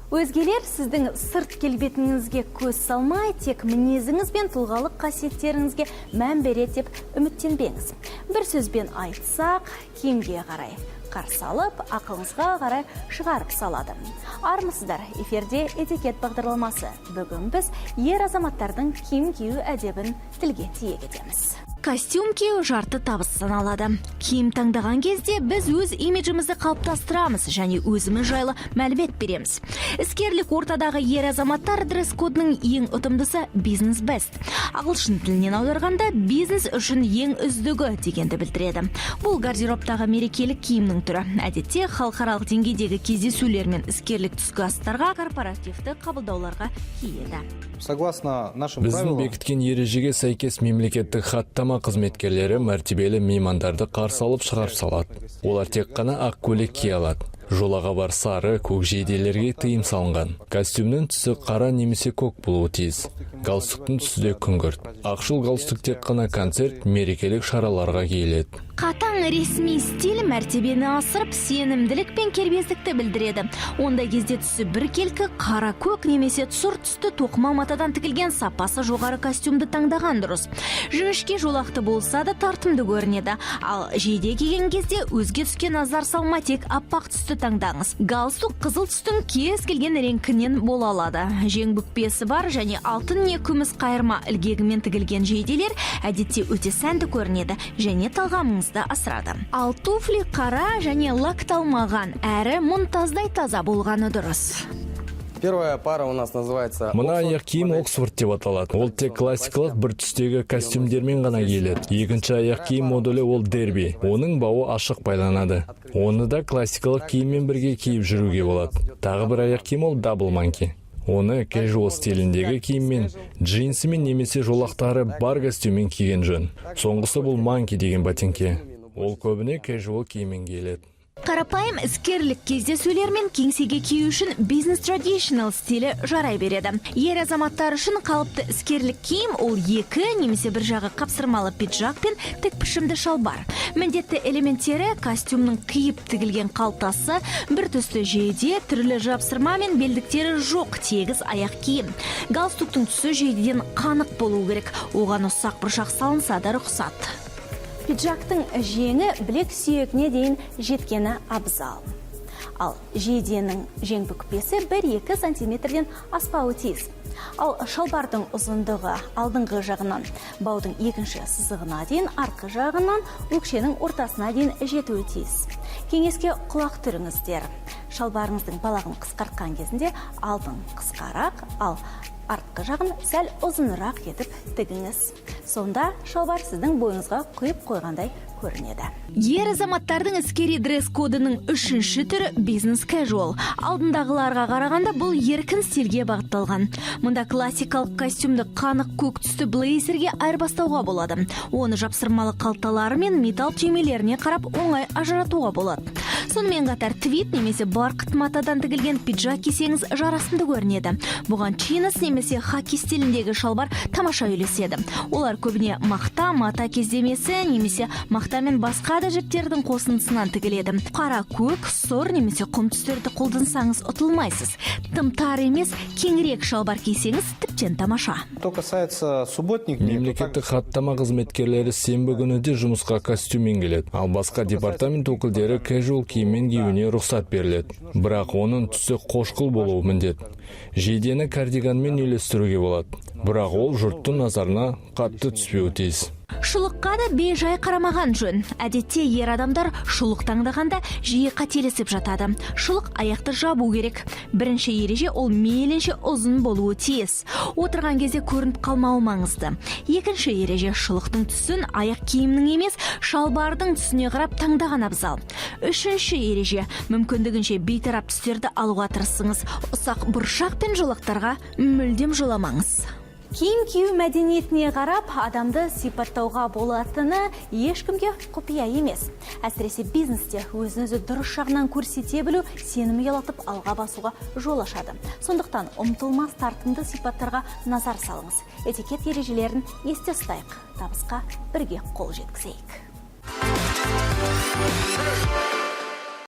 Өзгелер сіздің сырт келбетіңізге көз салмай, тек мінезіңіз бен тұлғалық қасиеттеріңізге мән береді деп үміттенбеңіз. Бір сөзбен айтсақ, киімге қарай қарсы алып, ақылыңызға қарай шығарып салады. Армысыздар, эфирде этикет бағдарламасы. Бүгін біз ер азаматтардың киім кию әдебін тілге тиек етеміз. Костюм кию жарты табыс саналады. Киім таңдаған кезде біз өз имиджімізді қалыптастырамыз және өзіміз жайлы мәлімет береміз. Іскерлік ортадағы ер азаматтар дресс-кодының ең ұтымдысы бизнес бест. Ағылшын тілінен аударғанда бизнес үшін ең үздігі дегенді білдіреді. Бұл гардеробтағы мерекелік киімнің түрі. Әдетте халықаралық деңгейдегі кездесулер мен іскерлік түскі астарға, корпоративті қабылдауларға киеді. Біздің бекіткен ережеге сәйкес мемлекеттік хаттама қызметкерлері мәртебелі меймандарды қарсы алып шығарып салады. Олар тек қана ақ көйлек кие алады. Жолаға бар сары, көк жейделерге тыйым салынған. Костюмнің түсі қара немесе көк болуы тиіс. Галстуктың түсі де күңгірт. Ақшыл галстук тек қана концерт, мерекелік шараларға киіледі. Қатаң ресми стиль мәртебені асырып, сенімділік пен кербездікті білдіреді. Ондай кезде түсі біркелкі, қара көк немесе сұр түсті тоқыма матадан тігілген сапасы жоғары костюмды таңдаған дұрыс. Жіңішке жолақты болса да тартымды көрінеді. Ал жейде киген кезде өзге түске назар салма, тек аппақ түсті таңдаңыз. Галстук қызыл түстің кез келген реңкінен бола алады. Жең бүкпесі бар және алтын не күміс қайырма ілгегімен тігілген жейделер әдетте өте сәнді көрінеді және талғамыңызды асырады. Ал туфли қара және лакталмаған әрі мұнтаздай таза болғаны дұрыс. Первая пара у нас называется... Мына аяқ киім Оксфорд деп аталады. Ол тек классикалық бір түстегі костюмдермен ғана киіледі. Екінші аяқ киім модулі ол дерби. Оның бауы ашық байланады. Оны да классикалық киіммен бірге киіп жүруге болады. Тағы бір аяқ киім ол дабл манки. Оны casual стиліндегі киіммен, джинсымен немесе жолақтары бар костюммен киген жөн. Соңғысы бұл манки деген ботинке. Ол көбіне casual киіммен киіледі. Қарапайым іскерлік кездесулер мен кеңсеге кию үшін бизнес традиционал стилі жарай береді. Ер азаматтар үшін қалыпты іскерлік киім ол екі немесе бір жағы қапсырмалы пиджак пен тік пішімді шалбар. Міндетті элементтері костюмның қиып тігілген қалтасы, бір түсті жейде, түрлі жапсырма мен белдіктері жоқ тегіс аяқ киім. Галстуктың түсі жейдеден қанық болу керек. Оған ұсақ бұршақ салынса да рұқсат. Пиджактың жеңі білек сүйегіне дейін жеткені абзал. Ал жейденің жең бүкпесі 1-2 сантиметрден аспауы тиіс. Ал шалбардың ұзындығы алдыңғы жағынан баудың екінші сызығына дейін, арқы жағынан өкшенің ортасына дейін жетуі тиіс. Кеңеске құлақ түріңіздер. Шалбарыңыздың балағын қысқартқан кезінде алдың қысқарақ, ал артқы жағын сәл ұзынырақ етіп тігіңіз. Сонда шалбар сіздің бойыңызға құйып қойғандай көрінеді. Ер азаматтардың іскери дресс-кодының үшінші түрі бизнес casual. Алдындағыларға қарағанда бұл еркін стильге бағытталған. Мұнда классикалық костюмді қанық көк түсті блейзерге айырбастауға болады. Оны жапсырмалы қалталары мен металл түймелеріне қарап оңай ажыратуға болады. Сонымен қатар твит немесе барқыт матадан тігілген пиджак кисеңіз жарасымды көрінеді. Бұған чинос немесе хаки стиліндегі шалбар тамаша үйлеседі. Олар көбіне мақта, мата кездемесі немесе мақта мен басқа да жіптердің қосындысынан тігіледі. Қара көк, сұр немесе құм түстерді қолдансаңыз ұтылмайсыз. Тым тар емес, кеңірек шалбар кисеңіз тіптен тамаша. Мемлекеттік хаттама қызметкерлері сенбі күні де жұмысқа костюммен келеді. Ал басқа департамент өкілдері casual киіммен киюіне рұқсат беріледі. Бірақ оның түсі қошқыл болуы міндет. Жейдені кардиганмен үйлестіруге болады. Бірақ ол жұрттың назарына қатты түспеуі тиіс. Шұлыққа да бейжай қарамаған жөн. Әдетте ер адамдар шұлық таңдағанда жиі қателесіп жатады. Шұлық аяқты жабу керек. Бірінші ереже ол мейлінше ұзын болуы тиіс. Отырған кезде көрініп қалмауы маңызды. Екінші ереже шұлықтың түсін аяқ киімнің емес, шалбардың түсіне қарап таңдаған абзал. Үшінші ереже мүмкіндігінше бейтарап түстерді алуға тырысыңыз. Ұсақ бұршақ пен жолақтарға мүлдем жоламаңыз. Киім кию мәдениетіне қарап, адамды сипаттауға болатыны ешкімге құпия емес. Әсіресе бизнесте өзін-өзі дұрыс жағынан көрсете білу сенім ұялатып алға басуға жол ашады. Сондықтан ұмтылмас тартымды сипаттарға назар салыңыз. Этикет ережелерін есте ұстайық. Табысқа бірге қол жеткізейік.